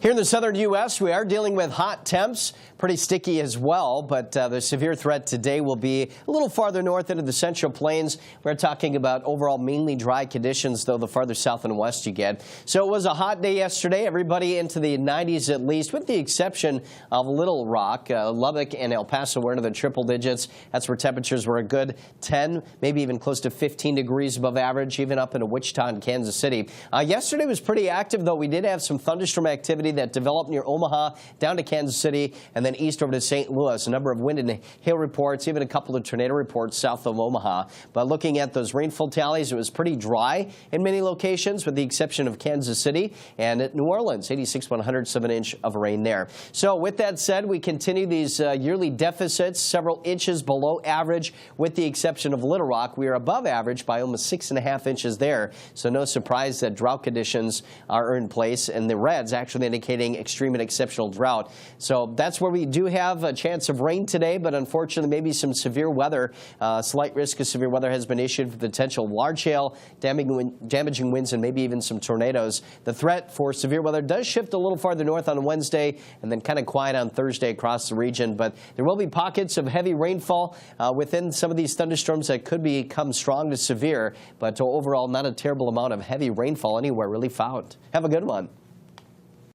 Here in the southern U.S., we are dealing with hot temps, pretty sticky as well, but the severe threat today will be a little farther north into the Central Plains. We're talking about overall mainly dry conditions, though, the farther south and west you get. So it was a hot day yesterday. Everybody into the 90s at least, with the exception of Little Rock. Lubbock and El Paso were into the triple digits. That's where temperatures were a good 10, maybe even close to 15 degrees above average, even up into Wichita and Kansas City. Yesterday was pretty active, though. We did have some thunderstorm activity that developed near Omaha, down to Kansas City, and then east over to St. Louis. A number of wind and hail reports, even a couple of tornado reports south of Omaha. But looking at those rainfall tallies, it was pretty dry in many locations, with the exception of Kansas City and at New Orleans, 86 100ths of an inch of rain there. So with that said, we continue these yearly deficits, several inches below average, with the exception of Little Rock. We are above average by almost 6.5 inches there. So no surprise that drought conditions are in place, and the reds actually indicating extreme and exceptional drought. So that's where we do have a chance of rain today, but unfortunately maybe some severe weather. Slight risk of severe weather has been issued for potential large hail, damaging winds, and maybe even some tornadoes. The threat for severe weather does shift a little farther north on Wednesday and then kind of quiet on Thursday across the region, but there will be pockets of heavy rainfall within some of these thunderstorms that could become strong to severe, but overall not a terrible amount of heavy rainfall anywhere really found. Have a good one.